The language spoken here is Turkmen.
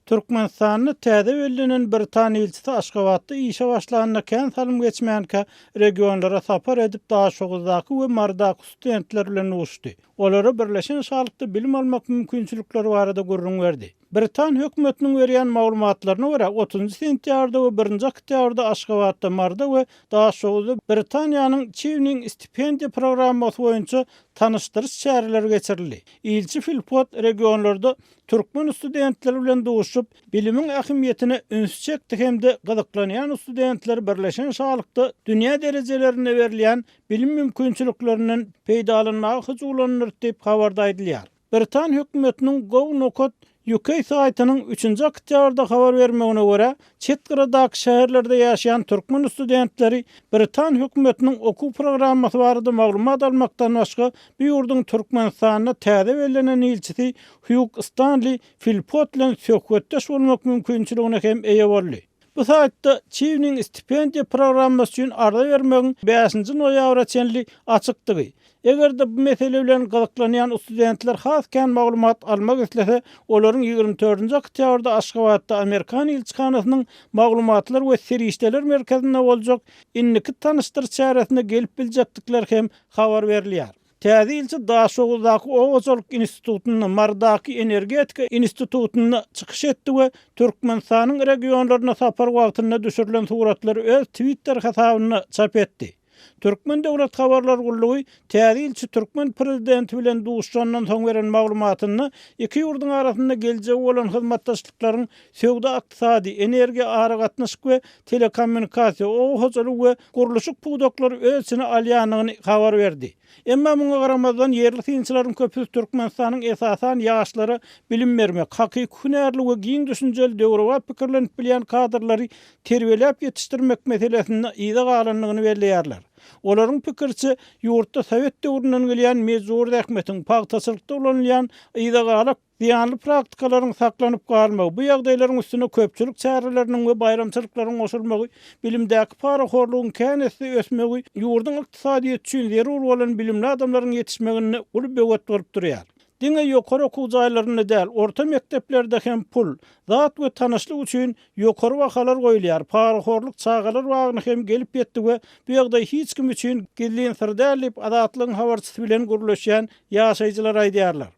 Türkmenistanyny täze bellenen Britaniýa elçisi Aşgabatda işe başlanyna kän salym geçmänkä regionlara sapar edip daşogyzdaky we mardaky studentler bilen uçdy. Olara Birleşen Şahlykda bilim almak mümkinçilikleri barada görüň berdi. Britan hökümetiniň berýän maglumatlaryna görä 30 sentýarda we 1 oktýabrda Aşgabatda marda we daşoguzda Britaniýanyň çiwniň stipendiýa programmasy boýunça tanışdyrış çäreleri geçirildi. İlçi Filpot regionlarda türkmen studentler bilen duşup bilimin ähmiýetine üns çekdi hemde gyzyklanýan studentler Birleşen Şahlykda dünýä derejelerine berilýän bilim mümkinçiliklerinden peýdalanmagy hyjulanyr diýip habarda edilýär. Britan hökümetiniň Go.Nokot UK saytynyň 3 oktýabrda habar bermegine görä, çet gyradaky şäherlerde ýaşaýan türkmen studentleri Britan hökümetiniň okuw programmasy barada maglumat almakdan başga bu ýurdun Türkmenistanyna täze bellenen elçisi Hugh Stanley Philpott bilen söhbetdeş bolmak mümkinçiligine hem eýe boldy. Bu saytda çiwniň stipendiýa programmasy üçin arda bermegiň 5-nji noýabra çenli açykdygy. Eger de bu mesele bilen gyzyklanýan studentler haskän maglumat almak islese, olaryň 24-nji oktýabrda Aşgabatda Amerikan elçixanasynyň maglumatlar we serişdeler merkezinde boljak inniki tanışdyrış çäresine gelip biljekdikler hem habar berilýär. Täze elçi daşogyzdaky Owaçalyk institutynyň mardaky energetika institutynyna çykyş etdi we Türkmenistanyň regionlaryna sapar wagtynda düşürilen suratlary öz Twitter hesabyna çap etdi. Türkmen Döwlet Habarlar Gullugy täze elçi Türkmen prezidenti bilen duşandan soň beren maglumatyny iki ýurdun arasynda geljek bolan hyzmatdaşlyklaryň söwda ykdysady, energiýa aragatnaşyk we telekommunikasiýa owaçalyk we guruluşyk puwdaklary ölçüni alýanyny habar berdi. Emma muňa garamazdan yerli synçylaryň köpüsi Türkmenistanyň esasan ýaşlary bilim bermek, hakyky hünärli we giň düşünjeli döwre pikirlenip bilýän kadrlary terbiýelep ýetişdirmek meselesinde ýyda galanlygyny belleýärler. Olaryň pikirçe, ýurtda Sowet döwründen gelýän mezur ähmetiň pagtaçylykda ulanýan ýyda galak ziyanly praktikalaryň saklanyp galmagy, bu ýagdaýlaryň üstüne köpçülik çäreleriniň we bayramçylyklaryň goşulmagy, bilimdäki paraxorlugyň känesi ösmegi, ýurdun ykdysadyýet üçin zerur bolan bilimli adamlaryň ýetişmegine uly böwet bolup durýar. Diňe ýokary okuw jaýlaryna däl, orta mekteplerde hem pul, zat we tanışlyk üçin ýokary bahalar goýulýar. Paraxorlyk çağalar wagyny hem gelip ýetdi we bu ýagdaý hiç kim üçin gilliň sir däl diýip adatlyň habarçysy bilen guruluşýan ýaşaýjylar aýdýarlar.